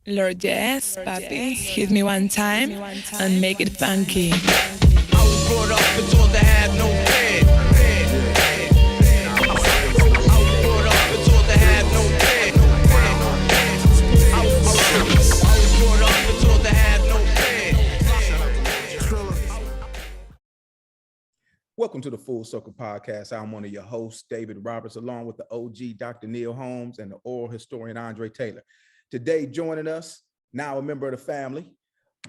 Lord, yes, papi, hit me one time and make it funky. I was brought up and told to have no fear. I was brought up and told to have no fear. I was brought up and told to have no fear. Welcome to the Full Circle Podcast. I'm one of your hosts, David Roberts, along with the OG Dr. Neil Holmes and the oral historian Andre Taylor. Today, joining us, now a member of the family,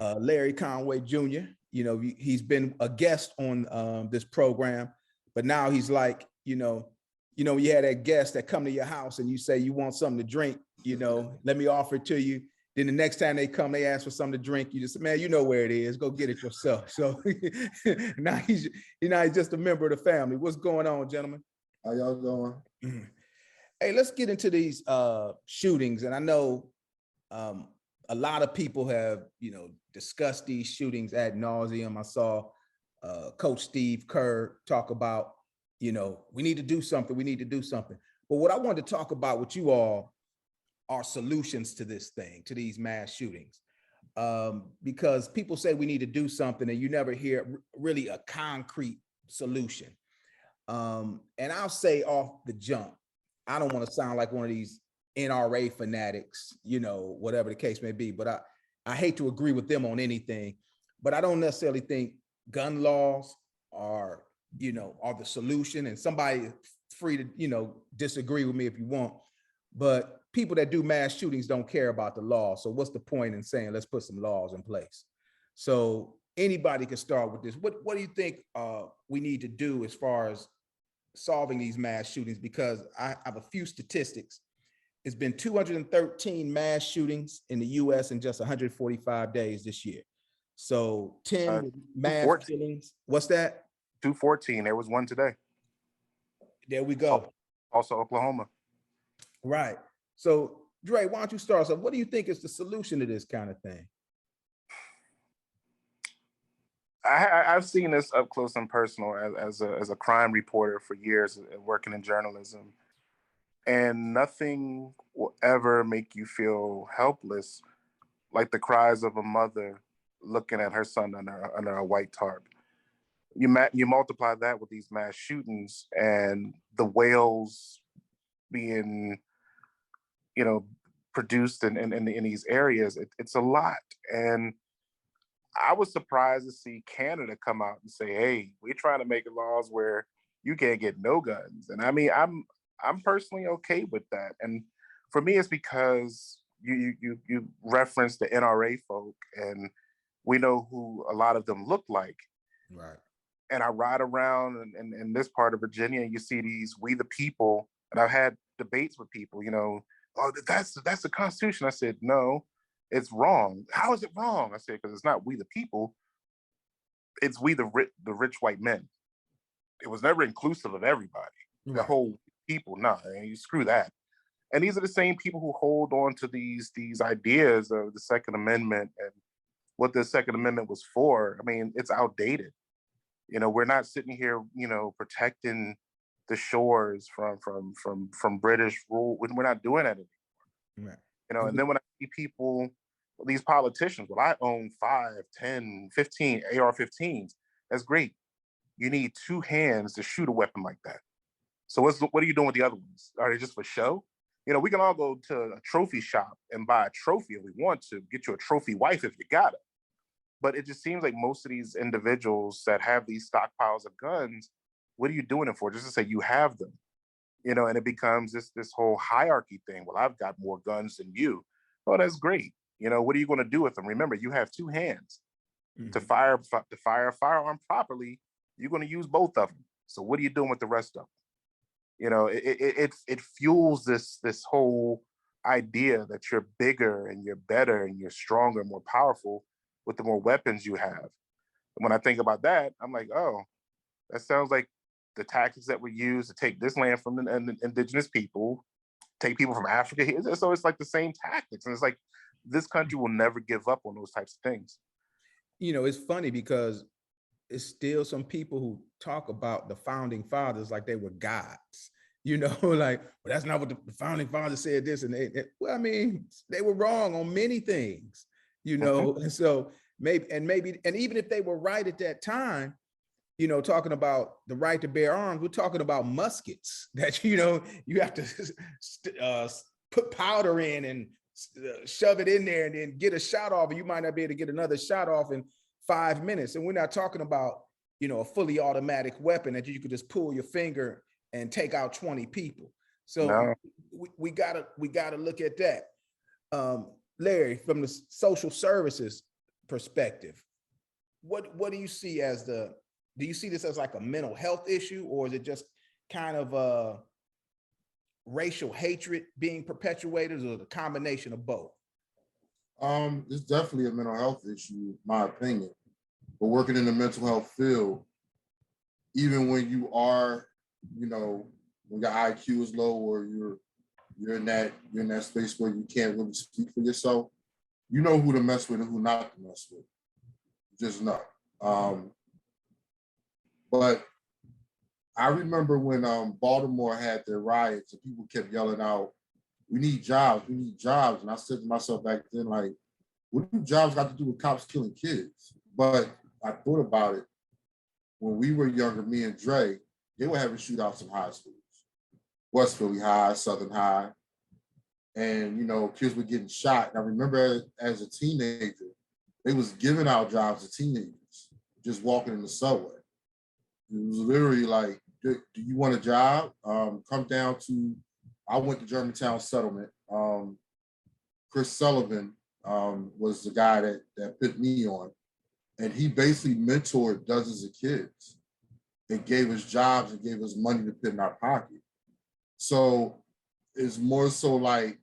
Larry Conway Jr. You know, he's been a guest on this program, but now he's like, you had that guest that come to your house and you say you want something to drink, let me offer it to you. Then the next time they come, they ask for something to drink. You just say, man, you know where it is. Go get it yourself. So now he's just a member of the family. What's going on, gentlemen? How y'all doing? Hey, let's get into these shootings. And I know a lot of people have, discussed these shootings ad nauseum. I saw Coach Steve Kerr talk about, we need to do something. We need to do something. But what I wanted to talk about with you all are solutions to this thing, to these mass shootings. Because people say we need to do something and you never hear really a concrete solution. And I'll say off the jump, I don't want to sound like one of these NRA fanatics, whatever the case may be, but I hate to agree with them on anything, but I don't necessarily think gun laws are the solution. And somebody free to, disagree with me if you want, but people that do mass shootings don't care about the law. So what's the point in saying, let's put some laws in place? So anybody can start with this. What do you think we need to do as far as solving these mass shootings? Because I have a few statistics. It's been 213 mass shootings in the US in just 145 days this year. So 10 mass killings. What's that? 214. There was one today. There we go. Also Oklahoma. Right. So Dre, why don't you start us off? What do you think is the solution to this kind of thing? I've seen this up close and personal as a crime reporter for years, working in journalism. And nothing will ever make you feel helpless like the cries of a mother looking at her son under a white tarp. You multiply that with these mass shootings and the wails being, produced in these areas. It's a lot. And I was surprised to see Canada come out and say, hey, we're trying to make laws where you can't get no guns. And I mean, I'm personally okay with that. And for me, it's because you reference the NRA folk, and we know who a lot of them look like. Right. And I ride around in this part of Virginia, and you see these We the People, and I've had debates with people, oh, that's the Constitution. I said, no, it's wrong. How is it wrong? I said, because it's not we the people, it's we the rich white men. It was never inclusive of everybody. Right. The whole people, no, you screw that. And these are the same people who hold on to these ideas of the Second Amendment and what the Second Amendment was for. I mean, it's outdated. We're not sitting here, protecting the shores from British rule. We're not doing that anymore. Right. And then when I see people, these politicians, well, I own 5, 10, 15 AR-15s. That's great. You need 2 hands to shoot a weapon like that. So what are you doing with the other ones? Are they just for show? We can all go to a trophy shop and buy a trophy if we want to, get you a trophy wife if you got it. But it just seems like most of these individuals that have these stockpiles of guns, what are you doing it for? Just to say you have them, and it becomes this whole hierarchy thing. Well, I've got more guns than you. Oh, that's great. What are you going to do with them? Remember, you have 2 hands. Mm-hmm. To fire a firearm properly, you're going to use both of them. So what are you doing with the rest of them? It fuels this whole idea that you're bigger and you're better and you're stronger and more powerful with the more weapons you have. And when I think about that, I'm like, oh, that sounds like the tactics that we use to take this land from the indigenous people, take people from Africa here. So it's like the same tactics. And it's like, this country will never give up on those types of things. It's funny because it's still some people who talk about the founding fathers like they were gods. like, well, that's not what the founding fathers said this. And well, I mean, they were wrong on many things, and so maybe, and even if they were right at that time, talking about the right to bear arms, we're talking about muskets that, you have to put powder in and shove it in there and then get a shot off, and you might not be able to get another shot off in 5 minutes. And we're not talking about, a fully automatic weapon that you could just pull your finger and take out 20 people. So No. we gotta look at that. Larry, from the social services perspective, what do you see as do you see this as like a mental health issue, or is it just kind of a racial hatred being perpetuated, or the combination of both? It's definitely a mental health issue, in my opinion. But working in the mental health field, even when you are, when your IQ is low, or you're in that space where you can't really speak for yourself, you know who to mess with and who not to mess with. You just know. But I remember when Baltimore had their riots and people kept yelling out, we need jobs. And I said to myself back then, like, what do jobs got to do with cops killing kids? But I thought about it. When we were younger, me and Dre, they were having shootouts in high schools. West Philly High, Southern High. And, kids were getting shot. And I remember as a teenager, they was giving out jobs to teenagers, just walking in the subway. It was literally like, do you want a job? Come down to, I went to Germantown Settlement. Chris Sullivan was the guy that put me on. And he basically mentored dozens of kids and gave us jobs and gave us money to put in our pocket. So it's more so like,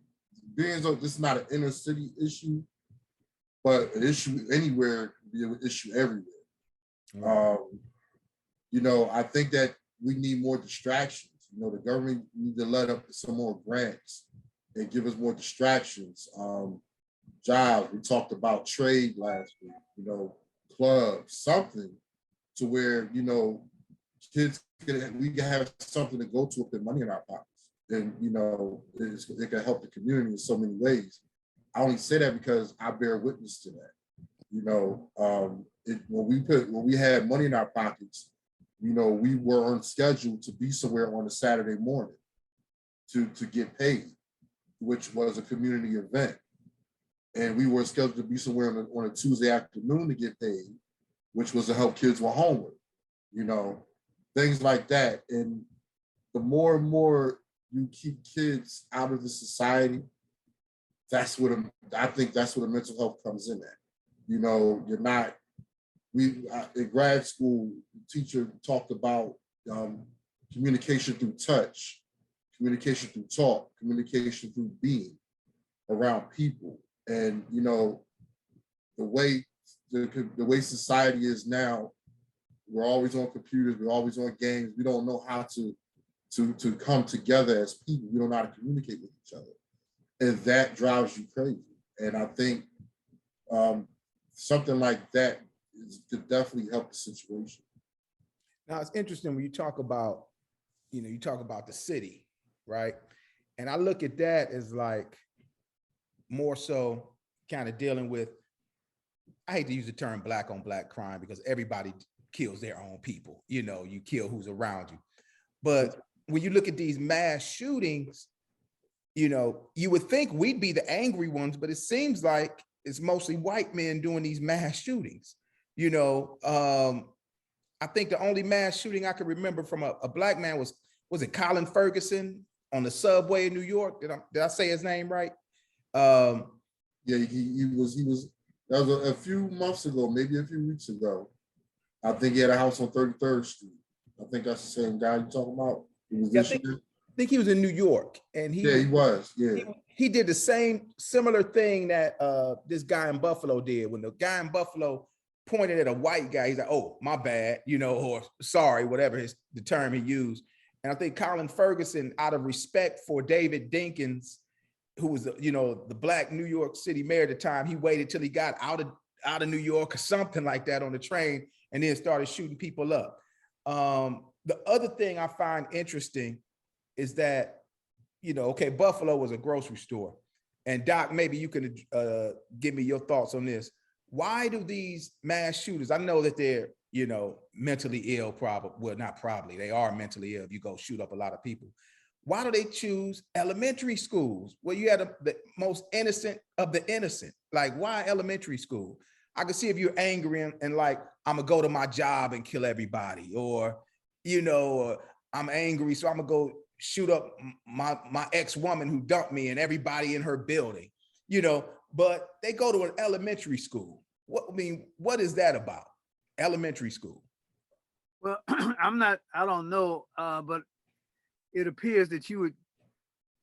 this is not an inner city issue, but an issue anywhere can be an issue everywhere. I think that we need more distractions. The government need to let up some more grants and give us more distractions. Jobs, we talked about trade last week, clubs, something to where, kids we can have something to go to and put money in our pockets. And, it can help the community in so many ways. I only say that because I bear witness to that. When we had money in our pockets, we were on schedule to be somewhere on a Saturday morning to get paid, which was a community event. And we were scheduled to be somewhere on a Tuesday afternoon to get paid, which was to help kids with homework, things like that. And the more and more you keep kids out of the society, I think that's where the mental health comes in at. You're not, in grad school, the teacher talked about communication through touch, communication through talk, communication through being around people. And, the way society is now, we're always on computers, we're always on games. We don't know how to come together as people. We don't know how to communicate with each other. And that drives you crazy. And I think something like that could definitely help the situation. Now, it's interesting when you talk about, the city, right? And I look at that as like more so kind of dealing with, I hate to use the term black on black crime because everybody kills their own people. You kill who's around you. But when you look at these mass shootings, you would think we'd be the angry ones, but it seems like it's mostly white men doing these mass shootings. I think the only mass shooting I could remember from a black man was it Colin Ferguson on the subway in New York? Did I say his name right? Yeah, he was. That was a few months ago, maybe a few weeks ago. I think he had a house on 33rd Street. I think that's the same guy you're talking about. I think he was in New York, and he was. Yeah, he did the similar thing that this guy in Buffalo did. When the guy in Buffalo pointed at a white guy, he's like, "Oh, my bad," or sorry, whatever the term he used. And I think Colin Ferguson, out of respect for David Dinkins, who was the black New York City mayor at the time, he waited till he got out of New York or something like that on the train, and then started shooting people up. The other thing I find interesting is that, okay, Buffalo was a grocery store. And Doc, maybe you can give me your thoughts on this. Why do these mass shooters, I know that they're, mentally ill, they are mentally ill if you go shoot up a lot of people. Why do they choose elementary schools where you have the most innocent of the innocent? Like, why elementary school? I can see if you're angry and like, I'm gonna go to my job and kill everybody, or, I'm angry, so I'm gonna go shoot up my ex-woman who dumped me and everybody in her building, but they go to an elementary school. What is that about? Elementary school. Well, I don't know, but it appears that you would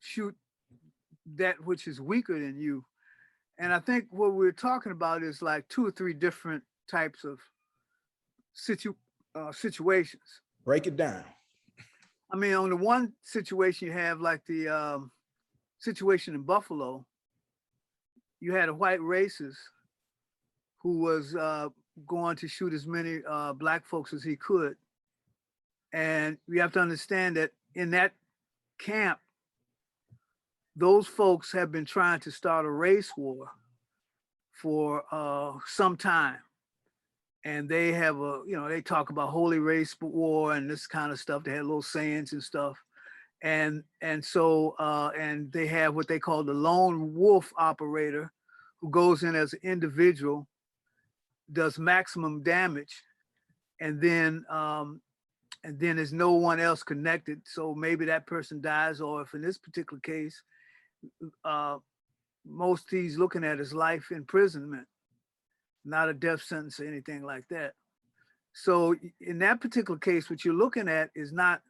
shoot that which is weaker than you. And I think what we're talking about is like 2 or 3 different types of situations. Break it down. I mean, on the one situation, you have like the situation in Buffalo. You had a white racist who was going to shoot as many Black folks as he could. And we have to understand that in that camp, those folks have been trying to start a race war for some time. And they have they talk about holy race war and this kind of stuff. They had little sayings and stuff. And so they have what they call the lone wolf operator, who goes in as an individual, does maximum damage, and then there's no one else connected. So maybe that person dies, or if in this particular case, most he's looking at is life imprisonment, not a death sentence or anything like that. So in that particular case, what you're looking at is not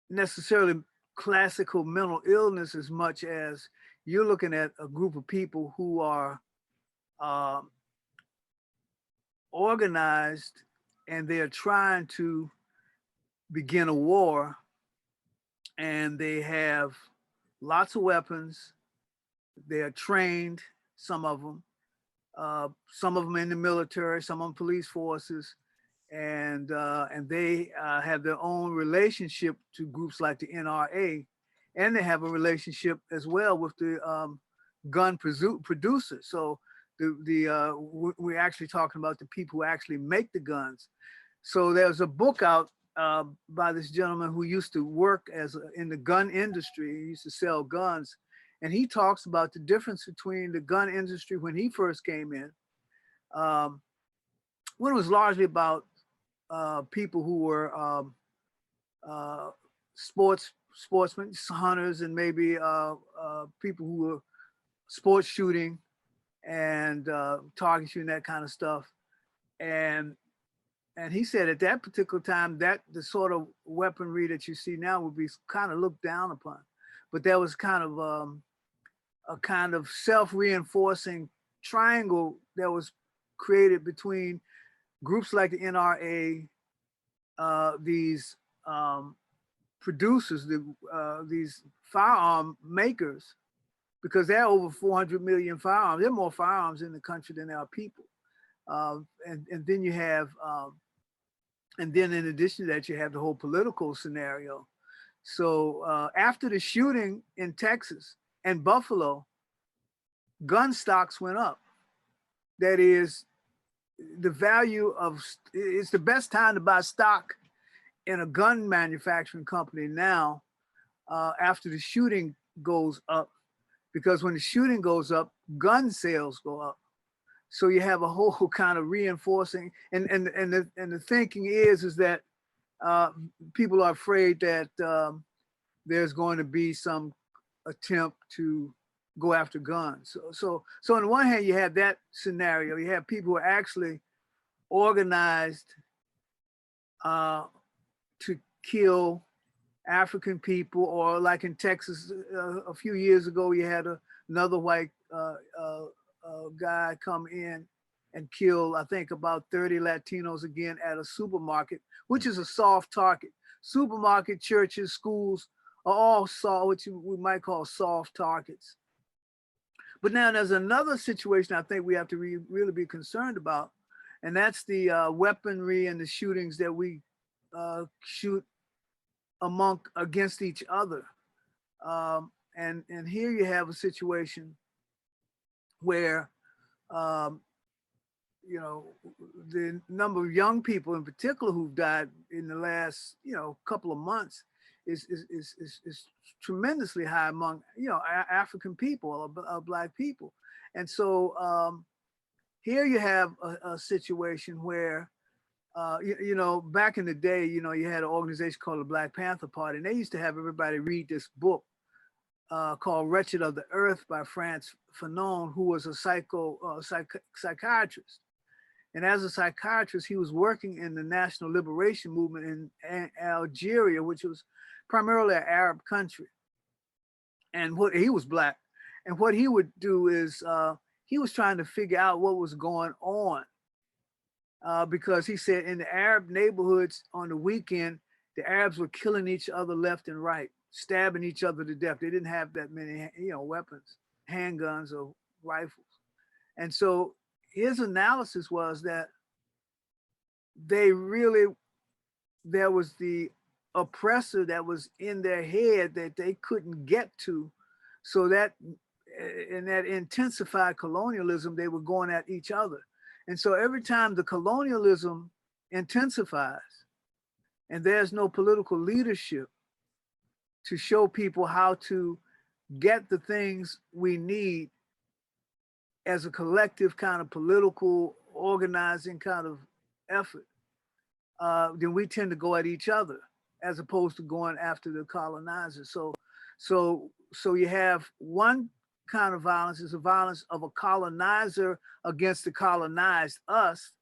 necessarily classical mental illness as much as you're looking at a group of people who are organized, and they're trying to begin a war, and they have lots of weapons. They're trained, some of them in the military, some of them police forces, and they have their own relationship to groups like the NRA, and they have a relationship as well with the gun producers. So we're actually talking about the people who actually make the guns. So there's a book out by this gentleman who used to work in the gun industry. He used to sell guns, and he talks about the difference between the gun industry when he first came in, when it was largely about people who were sportsmen, hunters, and maybe people who were sports shooting and target shooting, that kind of stuff. And he said at that particular time that the sort of weaponry that you see now would be kind of looked down upon, but there was kind of a kind of self-reinforcing triangle that was created between groups like the NRA, these producers, these firearm makers, because there are over 400 million firearms. There are more firearms in the country than there are people. And then you have, and then in addition to that, you have the whole political scenario. So after the shooting in Texas and Buffalo, gun stocks went up. That is, the value of, it's the best time to buy stock in a gun manufacturing company now, after the shooting goes up, because when the shooting goes up, gun sales go up. So you have a whole kind of reinforcing, and the thinking is that people are afraid that there's going to be some attempt to go after guns. So on the one hand, you have that scenario. You have people who are actually organized to kill African people, or like in Texas a few years ago, you had another white guy come in and kill, I think, about 30 Latinos again at a supermarket, which is a soft target. Supermarket, churches, schools are all what we might call soft targets. But now there's another situation I think we have to really be concerned about, and that's the weaponry and the shootings that we shoot against each other. And here you have a situation where, you know, the number of young people in particular who've died in the last, you know, couple of months is tremendously high among, you know, African people or Black people. And so here you have a situation where, you know, back in the day, you know, you had an organization called the Black Panther Party, and they used to have everybody read this book called Wretched of the Earth by Frantz Fanon, who was a psychiatrist. And as a psychiatrist, he was working in the National Liberation Movement in Algeria, which was primarily an Arab country. And he was Black. And what he would do is he was trying to figure out what was going on. Because he said in the Arab neighborhoods on the weekend, the Arabs were killing each other left and right, stabbing each other to death. They didn't have that many, you know, weapons, handguns or rifles. And so his analysis was that there was the oppressor that was in their head that they couldn't get to. So that in that intensified colonialism, they were going at each other. And so every time the colonialism intensifies and there's no political leadership to show people how to get the things we need as a collective kind of political organizing kind of effort, then we tend to go at each other as opposed to going after the colonizers. So you have one kind of violence is a violence of a colonizer against the colonized, us.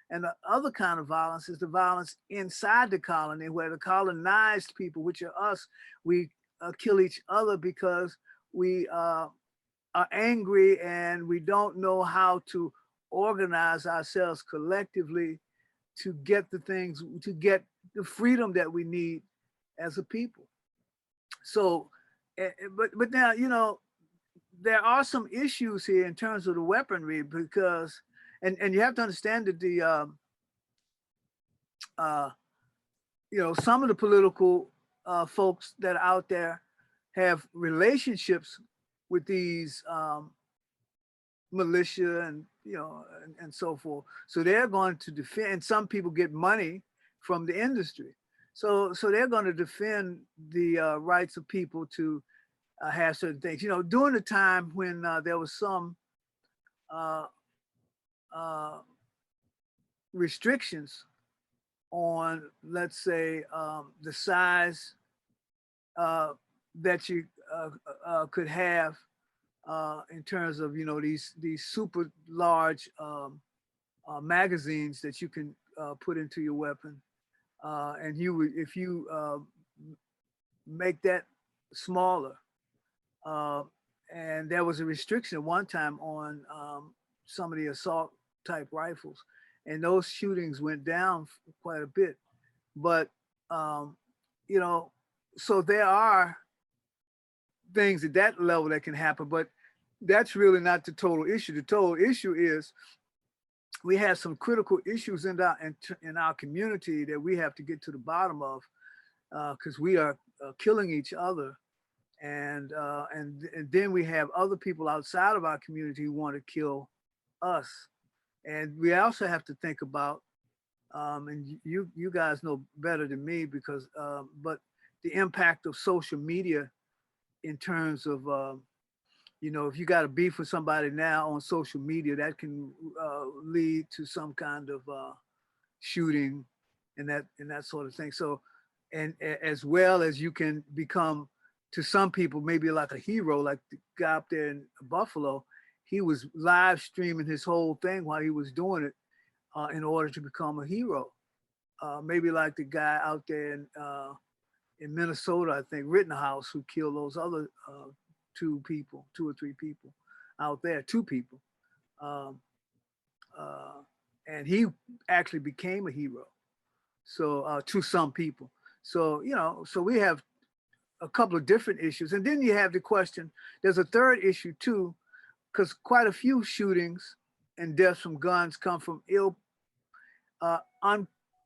And the other kind of violence is the violence inside the colony, where the colonized people, which are us, we kill each other because we are angry and we don't know how to organize ourselves collectively to get the things, to get the freedom that we need as a people. So, but now, you know, there are some issues here in terms of the weaponry because, and you have to understand that the, you know, some of the political folks that are out there have relationships with these militia and, you know, and so forth. So they're going to defend, and some people get money from the industry. So they're going to defend the rights of people to have certain things. You know, during the time when there was some restrictions on, let's say, the size that you could have in terms of, you know, these super large magazines that you can put into your weapon, and you would, if you make that smaller, and there was a restriction at one time on some of the assault type rifles, and those shootings went down quite a bit. But you know, so there are things at that level that can happen, but that's really not the total issue. The total issue is we have some critical issues in our community that we have to get to the bottom of, because we are killing each other, and then we have other people outside of our community who want to kill us. And we also have to think about, and you guys know better than me, because but the impact of social media in terms of, you know, if you got a beef with somebody now on social media, that can lead to some kind of shooting and that sort of thing. So, and as well as you can become, to some people, maybe like a hero, like the guy up there in Buffalo. He was live streaming his whole thing while he was doing it in order to become a hero. Maybe like the guy out there in Minnesota, I think, Rittenhouse, who killed those other two or three people out there, two people. And he actually became a hero. So to some people. So, you know, so we have a couple of different issues. And then you have the question, there's a third issue too, because quite a few shootings and deaths from guns come from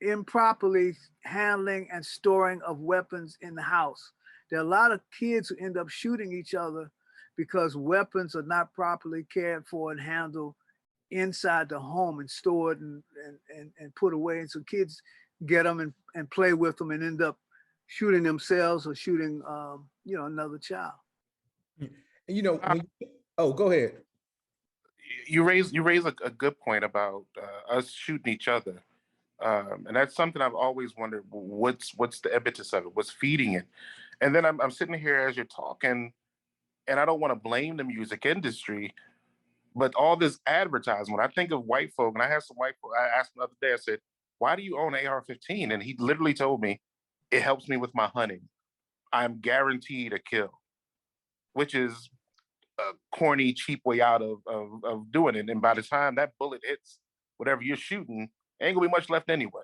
improperly handling and storing of weapons in the house. There are a lot of kids who end up shooting each other because weapons are not properly cared for and handled inside the home and stored and put away. And so kids get them and play with them and end up shooting themselves or shooting, another child. And oh, go ahead. You raise a good point about us shooting each other. And that's something I've always wondered, what's the impetus of it? What's feeding it? And then I'm sitting here as you're talking, and I don't want to blame the music industry, but all this advertisement, I think of white folk, and I had some white folk, I asked him the other day, I said, why do you own an AR-15? And he literally told me, it helps me with my hunting. I'm guaranteed a kill, which is a corny, cheap way out of doing it. And by the time that bullet hits whatever you're shooting, ain't gonna be much left anyway.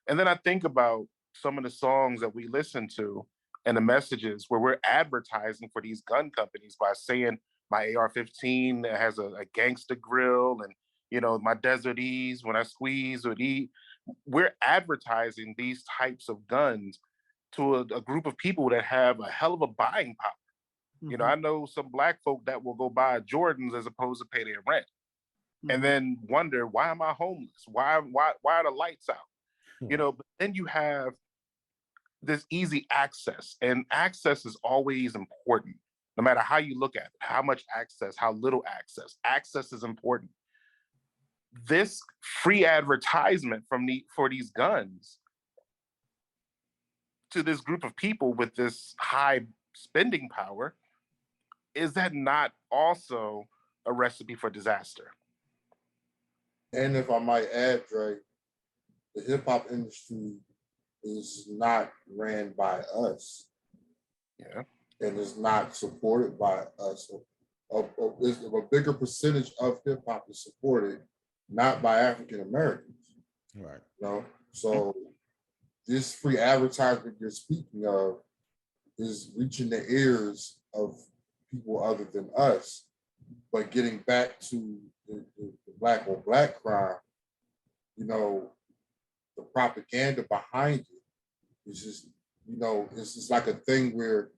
And then I think about some of the songs that we listen to and the messages where we're advertising for these gun companies by saying my AR-15 has a gangster grill, and my Desert Ease when I squeeze or eat. We're advertising these types of guns to a group of people that have a hell of a buying power. Mm-hmm. I know some Black folk that will go buy Jordans as opposed to pay their rent, and then wonder, why am I homeless? Why are the lights out? But then you have this easy access, and access is always important, no matter how you look at it, how much access, how little access. Access is important. This free advertisement for these guns to this group of people with this high spending power, is that not also a recipe for disaster? And if I might add, Dre, the hip hop industry is not ran by us. Yeah. And is not supported by us. A bigger percentage of hip hop is supported not by African Americans. Right. So this free advertisement you're speaking of is reaching the ears of people other than us. But getting back to the black on black crime, the propaganda behind it is just, it's just like a thing where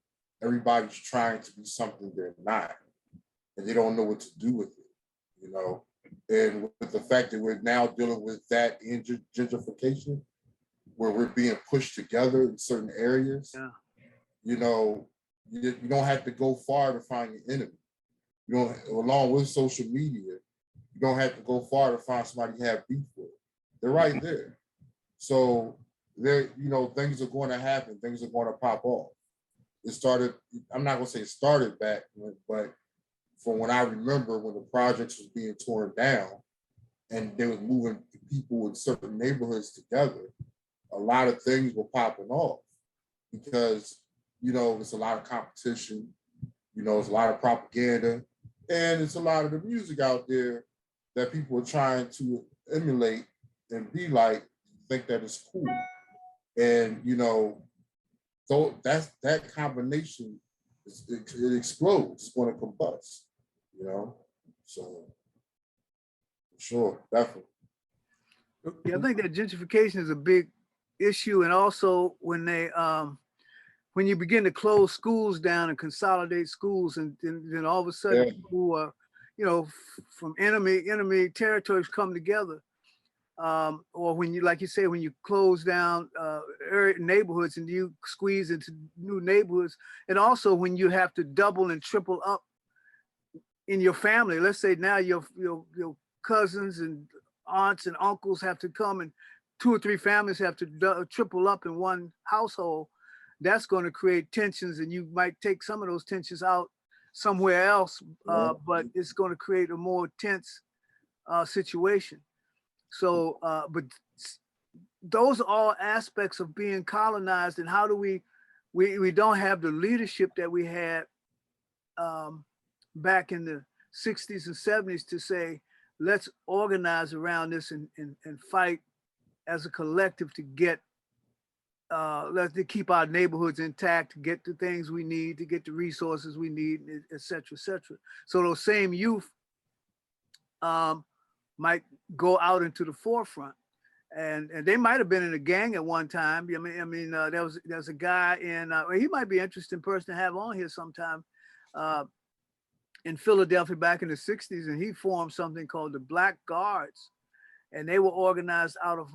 everybody's trying to be something they're not, and they don't know what to do with it, And with the fact that we're now dealing with that gentrification, where we're being pushed together in certain areas, you don't have to go far to find your enemy. Along with social media, you don't have to go far to find somebody you have beef with. They're right there. So things are going to happen. Things are going to pop off. It started, I'm not going to say it started back, but from when I remember when the projects was being torn down and they was moving people in certain neighborhoods together, a lot of things were popping off because, it's a lot of competition, it's a lot of propaganda, and it's a lot of the music out there that people are trying to emulate and be like, think that it's cool. And, so that combination, it explodes, it's going to combust, So, sure, definitely. Yeah, I think that gentrification is a big issue, and also when when you begin to close schools down and consolidate schools, and then all of a sudden people are, from enemy territories come together. Or when you, like you say, when you close down neighborhoods and you squeeze into new neighborhoods, and also when you have to double and triple up in your family. Let's say now your cousins and aunts and uncles have to come, and 2 or 3 families have to triple up in one household. That's going to create tensions, and you might take some of those tensions out somewhere else, but it's going to create a more tense situation. So, but those are all aspects of being colonized, and how do we don't have the leadership that we had back in the 60s and 70s to say, let's organize around this and fight as a collective to get, to keep our neighborhoods intact, to get the things we need, to get the resources we need, et cetera, et cetera. So those same youth might go out into the forefront. and they might have been in a gang at one time. There's a guy in he might be an interesting person to have on here sometime, in Philadelphia back in the 60s, and he formed something called the Black Guards, and they were organized out of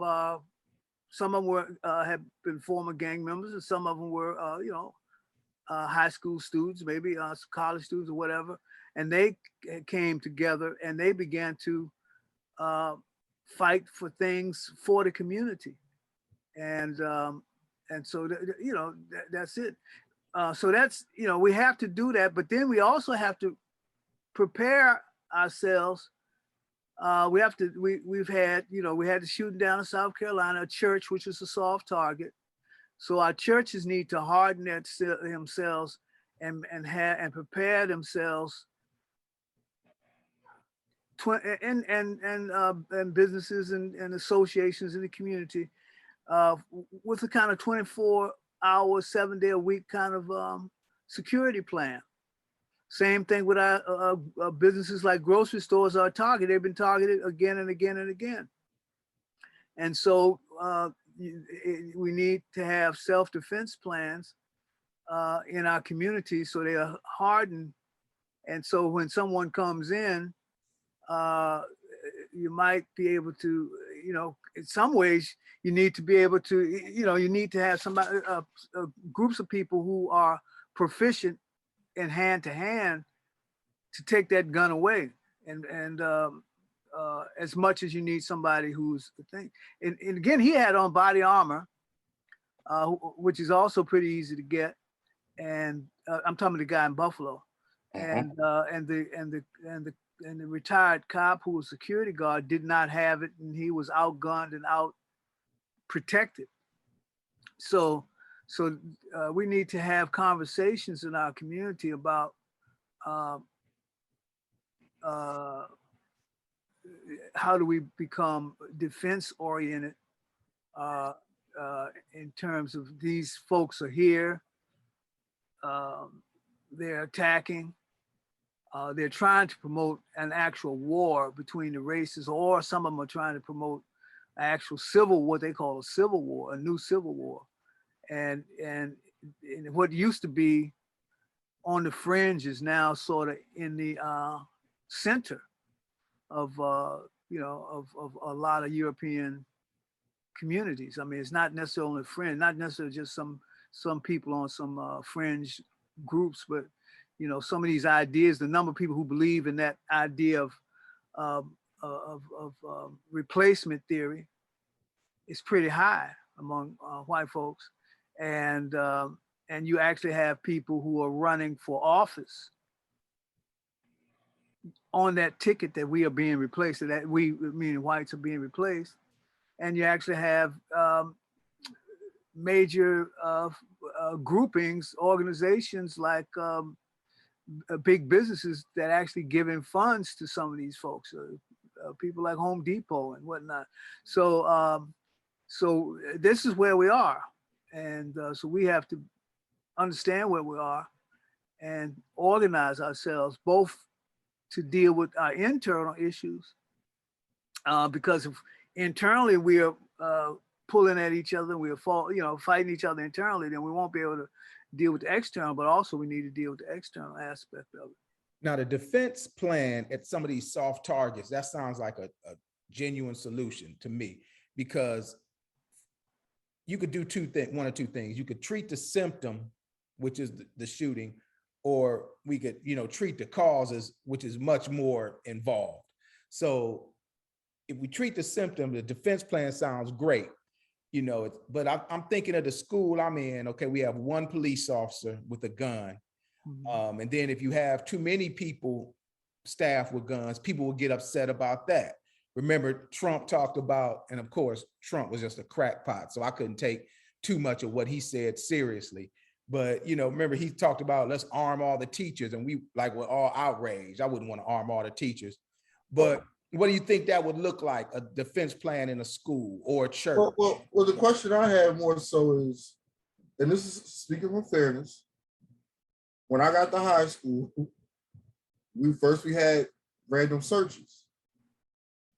some of them were had been former gang members, and some of them were high school students, maybe college students or whatever, and they came together and they began to fight for things for the community, and so that's it. So that's we have to do that, but then we also have to prepare ourselves. We've had we had the shooting down in South Carolina, a church which is a soft target. So our churches need to harden themselves and prepare themselves. And businesses and associations in the community with a kind of 24-hour, 7-day-a-week kind of security plan. Same thing with our businesses like grocery stores are targeted. They've been targeted again and again and again. And so we need to have self-defense plans in our community so they are hardened. And so when someone comes in, you might be able to, in some ways, you need to be able to, you need to have somebody, groups of people who are proficient in hand to hand to take that gun away. And as much as you need somebody who's the thing. And again, he had on body armor, which is also pretty easy to get. And I'm talking about the guy in Buffalo, and the retired cop who was security guard did not have it, and he was outgunned and out protected. So we need to have conversations in our community about how do we become defense oriented in terms of these folks are here, they're attacking, they're trying to promote an actual war between the races, or some of them are trying to promote actual what they call a civil war, a new civil war. And what used to be on the fringe is now sort of in the center of a lot of European communities. I mean, it's not necessarily fringe, not necessarily just some people on some fringe groups, but some of these ideas, the number of people who believe in that idea of replacement theory is pretty high among white folks, and you actually have people who are running for office on that ticket that we are being replaced, that we, meaning whites, are being replaced, and you actually have major groupings, organizations like big businesses that actually giving funds to some of these folks, people like Home Depot and whatnot. So this is where we are, and so we have to understand where we are and organize ourselves both to deal with our internal issues, because if internally we are pulling at each other, we are fighting each other internally, then we won't be able to deal with the external, but also we need to deal with the external aspect of it. Now, the defense plan at some of these soft targets, that sounds like a genuine solution to me, because you could do one or two things. You could treat the symptom, which is the shooting, or we could, treat the causes, which is much more involved. So if we treat the symptom, the defense plan sounds great, but I'm thinking of the school I'm in. Okay, we have one police officer with a gun. Mm-hmm. And then if you have too many people, staff with guns, people will get upset about that. Remember, Trump talked about, and of course, Trump was just a crackpot, so I couldn't take too much of what he said seriously. But, remember, he talked about let's arm all the teachers, and we were all outraged. I wouldn't want to arm all the teachers. But what do you think that would look like, a defense plan in a school or a church? Well, the question I have more so is, and this is speaking from fairness, when I got to high school, we had random searches.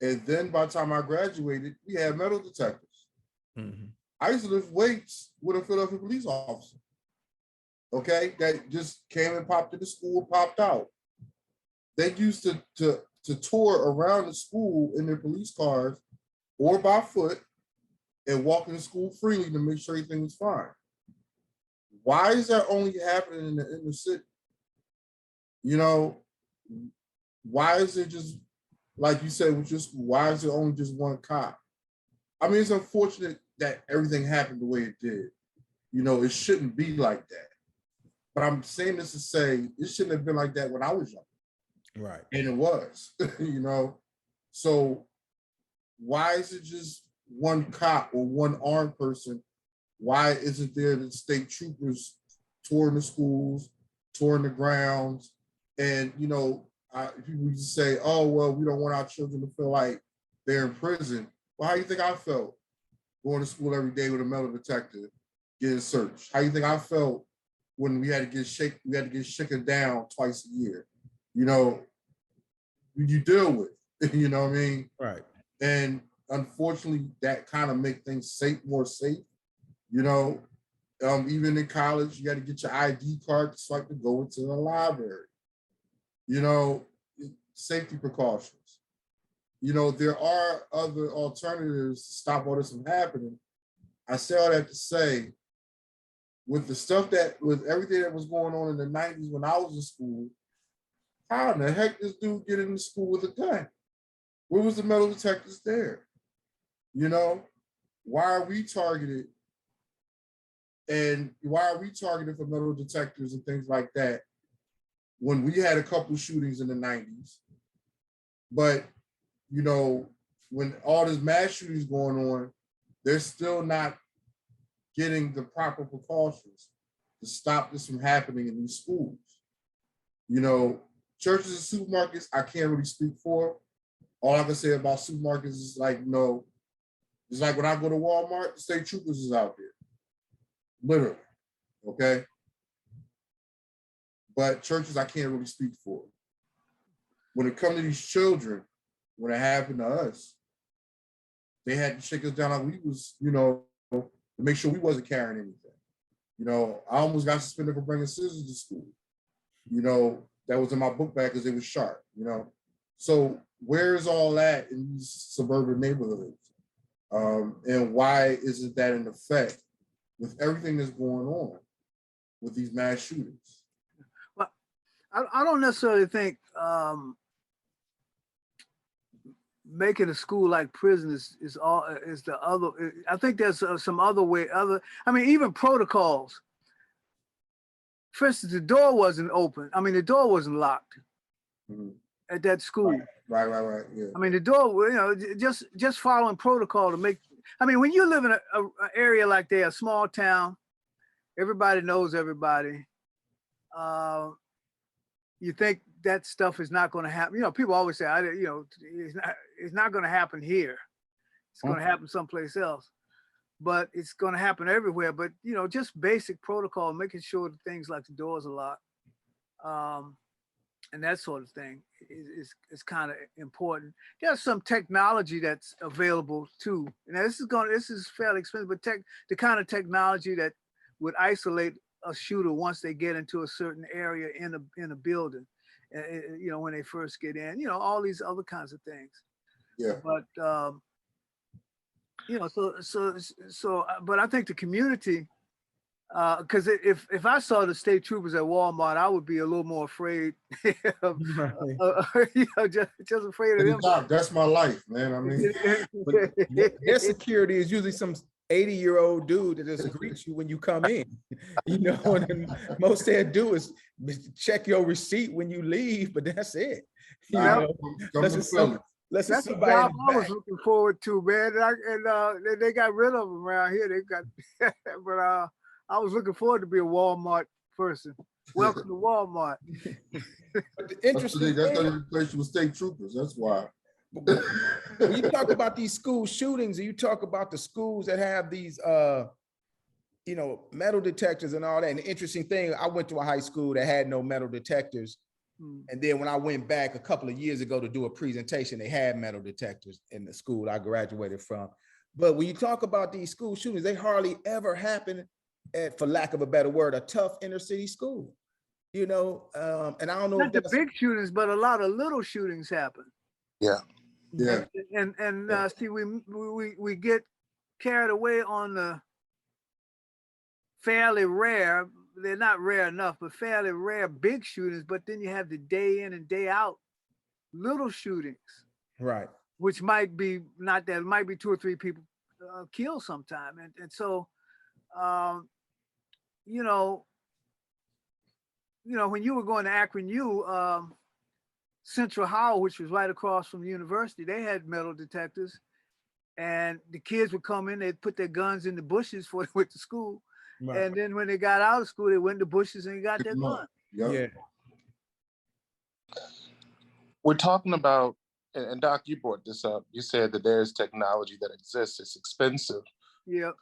And then by the time I graduated, we had metal detectors. Mhm. I used to lift weights with a Philadelphia police officer. Okay, that just came and popped in the school, popped out. They used to tour around the school in their police cars or by foot and walk in the school freely to make sure everything was fine. Why is that only happening in the inner city? You know, why is it just, like you said, with your school, why is it only just one cop? I mean, it's unfortunate that everything happened the way it did. You know, it shouldn't be like that. But I'm saying this to say it shouldn't have been like that when I was young. Right. And it was, you know. So why is it just one cop or one armed person? Why isn't there the state troopers touring the schools, touring the grounds? And, you know, people just say, oh, well, we don't want our children to feel like they're in prison. Well, how do you think I felt going to school every day with a metal detector, getting searched? How do you think I felt when we had to get shaken down twice a year? You know, you deal with, you know what I mean? Right. And unfortunately, that kind of make things more safe. You know, even in college, you got to get your ID card so I can go into the library. You know, safety precautions. You know, there are other alternatives to stop all this from happening. I say all that to say, with everything that was going on in the 90s when I was in school, how in the heck this dude get into school with a gun? Where was the metal detectors there? You know, why are we targeted? And why are we targeted for metal detectors and things like that when we had a couple shootings in the 90s? But, you know, when all this mass shootings going on, they're still not getting the proper precautions to stop this from happening in these schools. You know, churches and supermarkets, I can't really speak for. All I can say about supermarkets is like, no, it's like when I go to Walmart, the state troopers is out there. Literally, okay? But churches, I can't really speak for. When it comes to these children, when it happened to us, they had to shake us down like we was, you know, to make sure we wasn't carrying anything. You know, I almost got suspended for bringing scissors to school. You know, that was in my book bag because it was sharp, you know? So where is all that in these suburban neighborhoods? And why isn't that in effect with everything that's going on with these mass shootings? Well, I don't necessarily think making a school like prison is the other. I think there's some other way. I mean, even protocols. For instance, the door wasn't open. I mean, the door wasn't locked at that school. Right. Yeah. I mean, the door, you know, just following protocol to make. I mean, when you live in an area like that, a small town, everybody knows everybody. You think that stuff is not going to happen. You know, people always say, you know, it's not going to happen here. It's going to happen someplace else. But it's going to happen everywhere. But, you know, just basic protocol, making sure that things like the doors are locked and that sort of thing is kind of important. There's some technology that's available too. And this is fairly expensive, but the kind of technology that would isolate a shooter once they get into a certain area in a building, you know, when they first get in, you know, all these other kinds of things. Yeah. But you know, but I think the community, because if I saw the state troopers at Walmart, I would be a little more afraid. You know, just afraid of them. That's my life, man. I mean, but their security is usually some 80-year-old dude that just greets you when you come in. You know, and most they do is check your receipt when you leave, but that's it. You know, that's the job I was looking forward to, man. And they got rid of them around here. They got, but I was looking forward to be a Walmart person. Welcome to Walmart. Interesting. That's how they replace you with state troopers. That's why. When you talk about these school shootings, and you talk about the schools that have these, you know, metal detectors and all that. And the interesting thing, I went to a high school that had no metal detectors, Mm. And then when I went back a couple of years ago to do a presentation, they had metal detectors in the school I graduated from. But when you talk about these school shootings, they hardly ever happen at, for lack of a better word, a tough inner city school. You know, and I don't know Not if the that's big shootings, but a lot of little shootings happen. Yeah. Yeah. And see, we get carried away on the fairly rare. They're not rare enough, but fairly rare big shootings. But then you have the day in and day out little shootings, right. which might be not that, it might be 2 or 3 people killed sometime. And so, you know, when you were going to Akron U, Central Howell, which was right across from the university, they had metal detectors, and the kids would come in, they'd put their guns in the bushes before they went to school. Right. And then when they got out of school, they went in the bushes and got their gun. Yep. Yeah. We're talking about, and Doc, you brought this up. You said that there's technology that exists. It's expensive. Yeah.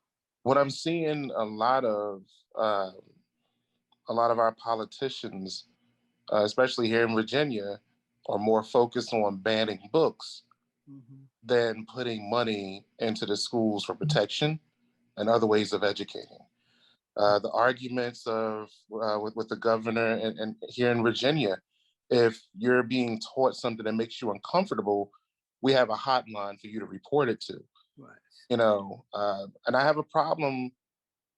What I'm seeing a lot of our politicians, especially here in Virginia, are more focused on banning books than putting money into the schools for protection and other ways of educating. The arguments of with the governor and here in Virginia, if you're being taught something that makes you uncomfortable, we have a hotline for you to report it to. Right. You know, and I have a problem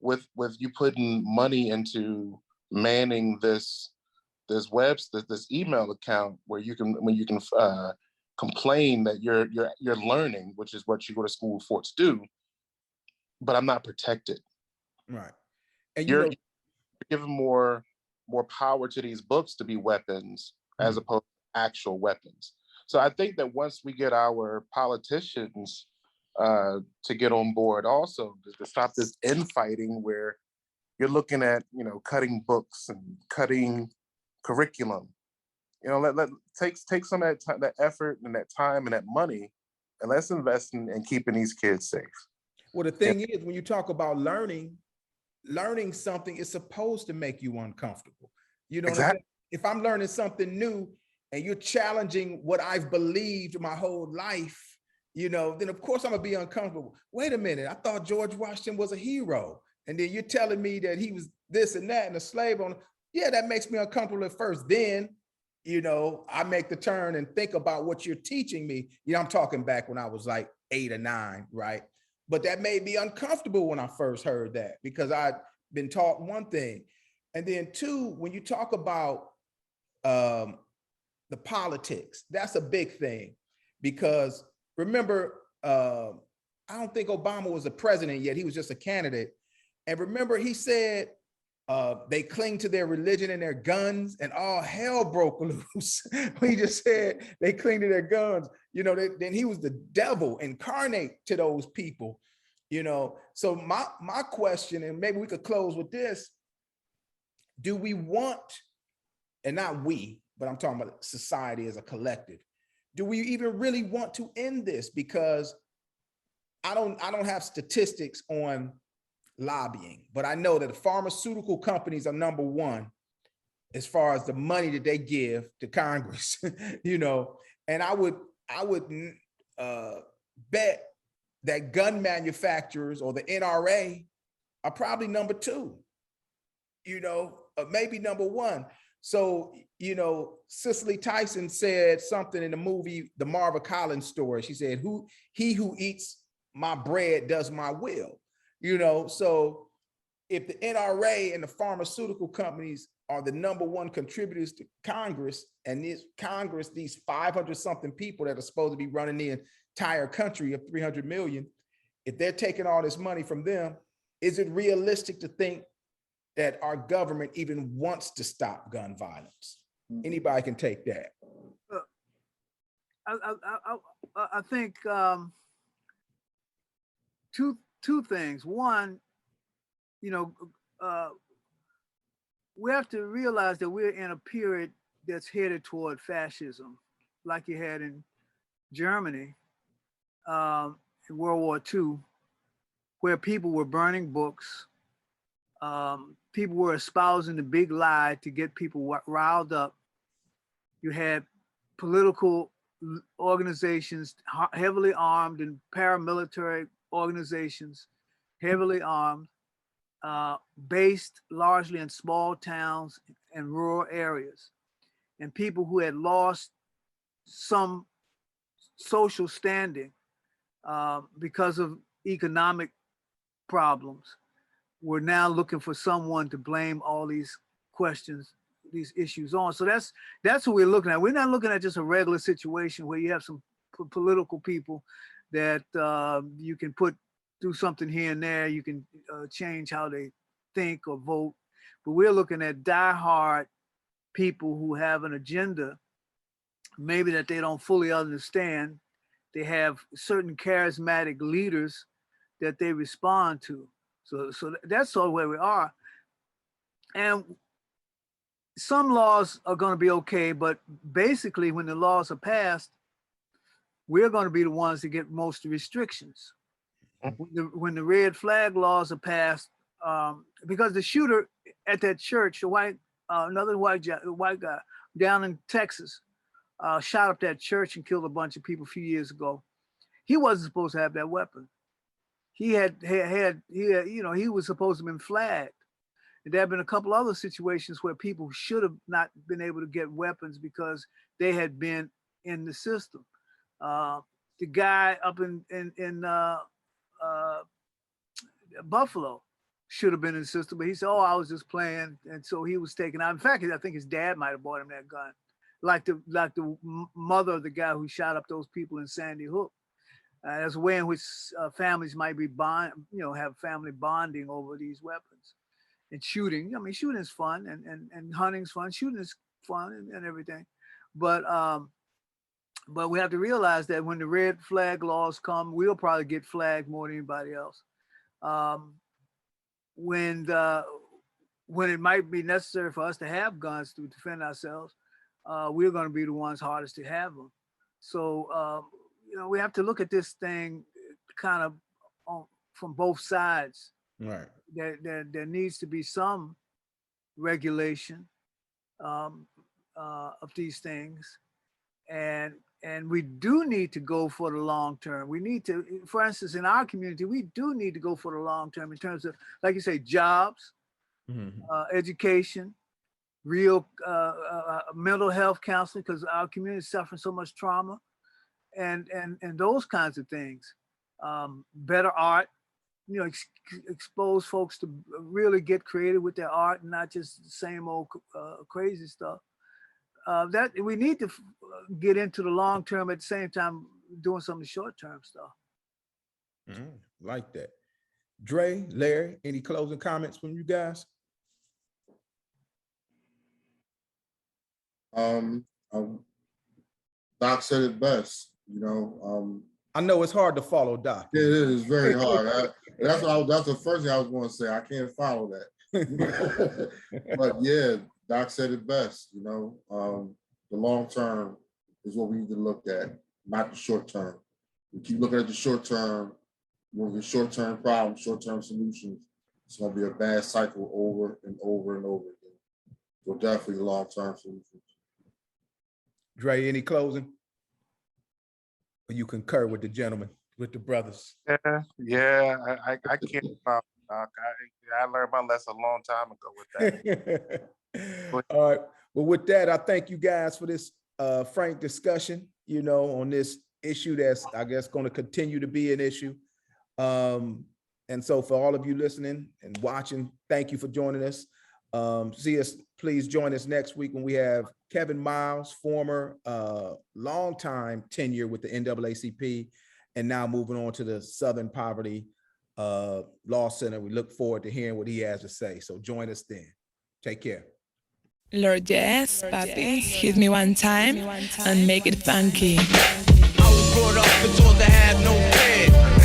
with you putting money into manning this email account where you can complain that you're learning, which is what you go to school for to do, but I'm not protected. Right. And You're giving more power to these books to be weapons as opposed to actual weapons. So I think that once we get our politicians to get on board also to stop this infighting where you're looking at, cutting books and cutting curriculum, take some of that effort and that time and that money, and let's invest in keeping these kids safe. Well, the thing is, when you talk about learning something is supposed to make you uncomfortable. You know, exactly. If I'm learning something new and you're challenging what I've believed my whole life, then of course I'm gonna be uncomfortable. Wait a minute, I thought George Washington was a hero. And then you're telling me that he was this and that and a slave owner. Yeah, that makes me uncomfortable at first. Then, I make the turn and think about what you're teaching me. I'm talking back when I was like 8 or 9, right? But that made me uncomfortable when I first heard that because I'd been taught one thing. And then 2, when you talk about the politics, that's a big thing because remember, I don't think Obama was a president yet. He was just a candidate. And remember, he said they cling to their religion and their guns and all hell broke loose. He just said they cling to their guns. Then he was the devil incarnate to those people. So my question, and maybe we could close with this, do we want, and not we, but I'm talking about society as a collective, do we even really want to end this? Because I don't have statistics on lobbying, but I know that the pharmaceutical companies are number 1 as far as the money that they give to Congress, and I would bet that gun manufacturers or the NRA are probably number 2, maybe number 1. So, Cicely Tyson said something in the movie, the Marva Collins story. She said, he who eats my bread does my will. So if the NRA and the pharmaceutical companies are the number 1 contributors to Congress, and this Congress, these 500 something people that are supposed to be running the entire country of 300 million, if they're taking all this money from them, is it realistic to think that our government even wants to stop gun violence? Anybody can take that. I think two things. One, we have to realize that we're in a period that's headed toward fascism, like you had in Germany in World War II, where people were burning books. People were espousing the big lie to get people riled up You had political organizations, heavily armed, and paramilitary organizations, heavily armed, based largely in small towns and rural areas, and people who had lost some social standing because of economic problems were now looking for someone to blame all these questions, these issues on. So that's what we're looking at. We're not looking at just a regular situation where you have some political people that you can do something here and there. You can change how they think or vote. But we're looking at diehard people who have an agenda, maybe that they don't fully understand. They have certain charismatic leaders that they respond to. So that's sort of where we are. And some laws are going to be okay, but basically when the laws are passed, we're going to be the ones that get most of the restrictions. When the red flag laws are passed, because the shooter at that church, another white guy down in Texas, shot up that church and killed a bunch of people a few years ago. He wasn't supposed to have that weapon. He was supposed to have been flagged. And there have been a couple other situations where people should have not been able to get weapons because they had been in the system. The guy up in Buffalo should have been in the system, but he said, "Oh, I was just playing," and so he was taken out. In fact, I think his dad might have bought him that gun, like the mother of the guy who shot up those people in Sandy Hook. There's a way in which families might be have family bonding over these weapons. And shooting, shooting is fun, and hunting's fun. Shooting is fun and everything, but we have to realize that when the red flag laws come, we'll probably get flagged more than anybody else. When it might be necessary for us to have guns to defend ourselves, we're going to be the ones hardest to have them. So we have to look at this thing kind of from both sides. Right. There needs to be some regulation of these things, and we do need to go for the long term. We need to, for instance, in our community, we do need to go for the long term in terms of, like you say, jobs, education, real mental health counseling, because our community is suffering so much trauma, and those kinds of things. Better art. Expose folks to really get creative with their art and not just the same old crazy stuff. That we need to get into the long term at the same time doing some of the short term stuff. Like that. Dre, Larry, any closing comments from you guys? Doc said it best, I know it's hard to follow Doc. It is very hard. That's the first thing I was going to say. I can't follow that. But yeah, Doc said it best. The long term is what we need to look at, not the short term. We keep looking at the short term, with short-term problems, short-term solutions. It's going to be a bad cycle over and over and over again. So definitely long-term solutions. Dre, any closing? Or you concur with the gentleman, with the brothers? Yeah, I can't follow Doc. I learned my lesson a long time ago with that. All right. Well, with that, I thank you guys for this frank discussion, on this issue that's, I guess, going to continue to be an issue. And so for all of you listening and watching, thank you for joining us. Please join us next week when we have Kevin Miles, former longtime tenure with the NAACP, and now moving on to the Southern Poverty Law Center. We look forward to hearing what he has to say. So join us then. Take care. Lord, yes, papi, hit me one time and make it funky. I was brought up and told to have no fear.